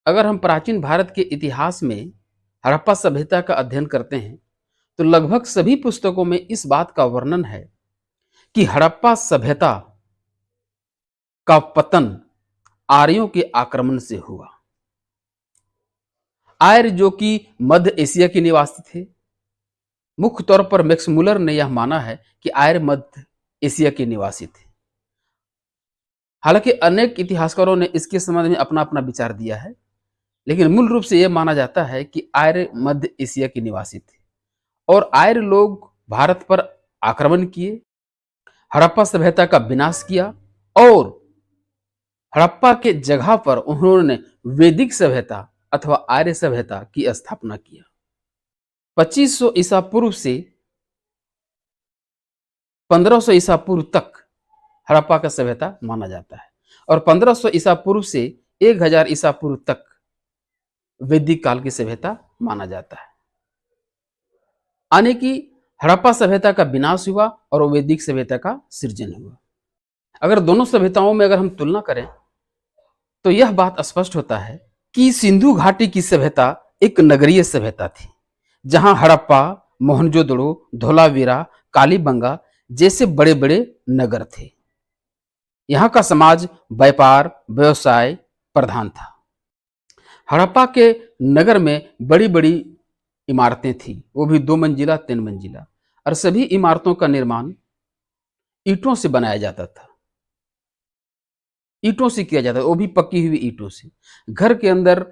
अगर हम प्राचीन भारत के इतिहास में हड़प्पा सभ्यता का अध्ययन करते हैं तो लगभग सभी पुस्तकों में इस बात का वर्णन है कि हड़प्पा सभ्यता का पतन आर्यों के आक्रमण से हुआ। आर्य जो कि मध्य एशिया के निवासी थे, मुख्य तौर पर मैक्स मुलर ने यह माना है कि आर्य मध्य एशिया के निवासी थे। हालांकि अनेक इतिहासकारों ने इसके संबंध में अपना अपना विचार दिया है, लेकिन मूल रूप से यह माना जाता है कि आर्य मध्य एशिया के निवासी थे और आर्य लोग भारत पर आक्रमण किए, हड़प्पा सभ्यता का विनाश किया और हड़प्पा के जगह पर उन्होंने वैदिक सभ्यता अथवा आर्य सभ्यता की स्थापना किया। 2500 ईसा पूर्व से 1500 ईसा पूर्व तक हड़प्पा का सभ्यता माना जाता है और 1500 ईसा पूर्व से 1000 ईसा पूर्व तक वैदिक काल की सभ्यता माना जाता है। यानी कि हड़प्पा सभ्यता का विनाश हुआ और वैदिक सभ्यता का सृजन हुआ। अगर दोनों सभ्यताओं में अगर हम तुलना करें तो यह बात स्पष्ट होता है कि सिंधु घाटी की सभ्यता एक नगरीय सभ्यता थी, जहां हड़प्पा, मोहनजोदड़ो, धोलावीरा, कालीबंगा जैसे बड़े बड़े नगर थे। यहाँ का समाज व्यापार व्यवसाय प्रधान था। हड़प्पा के नगर में बड़ी बड़ी इमारतें थी, वो भी 2 मंजिला 3 मंजिला, और सभी इमारतों का निर्माण ईंटों से बनाया जाता था। ईंटों से किया जाता था, वो भी पक्की हुई ईंटों से। घर के अंदर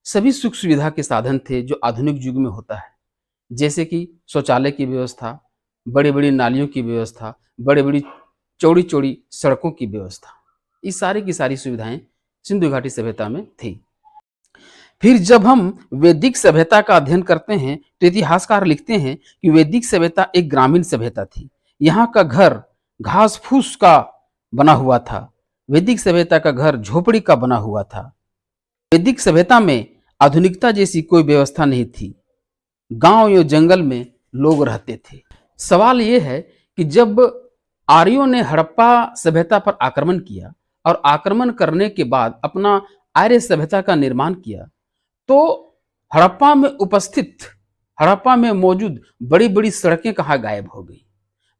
सभी सुख सुविधा के साधन थे जो आधुनिक युग में होता है, जैसे कि शौचालय की व्यवस्था, बड़ी बड़ी नालियों की व्यवस्था, बड़ी बड़ी चौड़ी चौड़ी सड़कों की व्यवस्था। ये सारी की सारी सुविधाएं सिंधु घाटी सभ्यता में थी। फिर जब हम वैदिक सभ्यता का अध्ययन करते हैं तो इतिहासकार लिखते हैं कि वैदिक सभ्यता एक ग्रामीण सभ्यता थी। यहाँ का घर घास फूस का बना हुआ था। वैदिक सभ्यता का घर झोपड़ी का बना हुआ था। वैदिक सभ्यता में आधुनिकता जैसी कोई व्यवस्था नहीं थी। गांव या जंगल में लोग रहते थे। सवाल यह है कि जब आर्यों ने हड़प्पा सभ्यता पर आक्रमण किया और आक्रमण करने के बाद अपना आर्य सभ्यता का निर्माण किया, तो हड़प्पा में मौजूद बड़ी बड़ी सड़कें कहाँ गायब हो गई?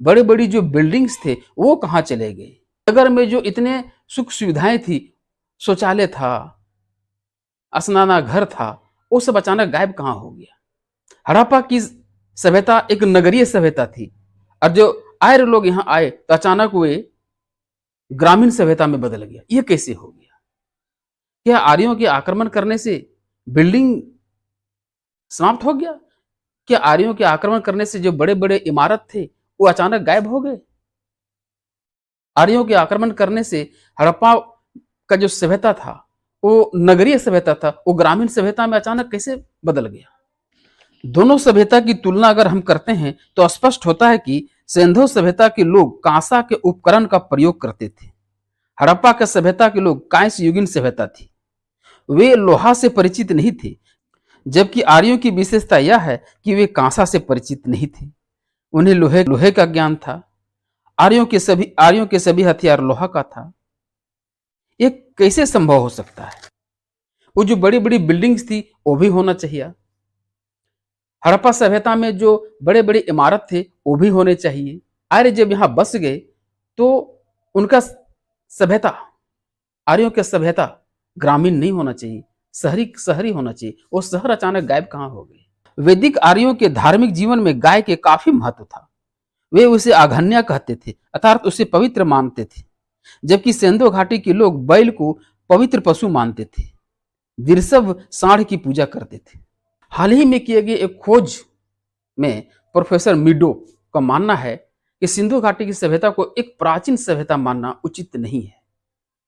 बड़ी बड़ी जो बिल्डिंग्स थे वो कहाँ चले गए? नगर में जो इतने सुख सुविधाएं थी, शौचालय था, स्नाना घर था, वो सब अचानक गायब कहाँ हो गया? हड़प्पा की सभ्यता एक नगरीय सभ्यता थी और जो आर्य लोग यहाँ आए तो अचानक वे ग्रामीण सभ्यता में बदल गया। ये कैसे हो गया? क्या आर्यों के आक्रमण करने से बिल्डिंग समाप्त हो गया? क्या आर्यों के आक्रमण करने से जो बड़े बड़े इमारत थे वो अचानक गायब हो गए? आर्यों के आक्रमण करने से हड़प्पा का जो सभ्यता था वो नगरीय सभ्यता था, वो ग्रामीण सभ्यता में अचानक कैसे बदल गया? दोनों सभ्यता की तुलना अगर हम करते हैं तो स्पष्ट होता है कि सिंधु सभ्यता के लोग कांसा के उपकरण का प्रयोग करते थे। हड़प्पा के सभ्यता के लोग कांस्य युगीन सभ्यता थी। वे लोहा से परिचित नहीं थे, जबकि आर्यों की विशेषता यह है कि वे कांसा से परिचित नहीं थे। उन्हें लोहे का ज्ञान था। आर्यों के सभी हथियार लोहा का था। ये कैसे संभव हो सकता है? वो जो बड़ी बड़ी बिल्डिंग्स थी वो भी होना चाहिए। हड़प्पा सभ्यता में जो बड़े बड़े इमारत थे वो भी होने चाहिए। आर्य जब यहाँ बस गए तो उनका सभ्यता, आर्यों की सभ्यता ग्रामीण नहीं होना चाहिए, शहरी होना चाहिए। वो शहर अचानक गायब कहाँ हो गए? वैदिक आर्यों के धार्मिक जीवन में गाय के काफी महत्व था। वे उसे आघन्या कहते थे, अर्थात उसे पवित्र मानते थे, जबकि सिंधु घाटी के लोग बैल को पवित्र पशु मानते थे। वृषभ सांड की पूजा करते थे। हाल ही में किए गए एक खोज में प्रोफेसर मिडो का मानना है कि सिंधु घाटी की सभ्यता को एक प्राचीन सभ्यता मानना उचित नहीं है।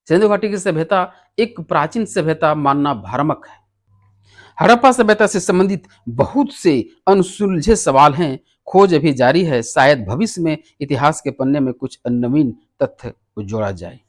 सिंधु घाटी की सभ्यता एक प्राचीन सभ्यता मानना भ्रामक है। हड़प्पा सभ्यता से संबंधित बहुत से अनसुलझे सवाल हैं। खोज अभी जारी है। शायद भविष्य में इतिहास के पन्ने में कुछ नवीन तथ्य को जोड़ा जाए।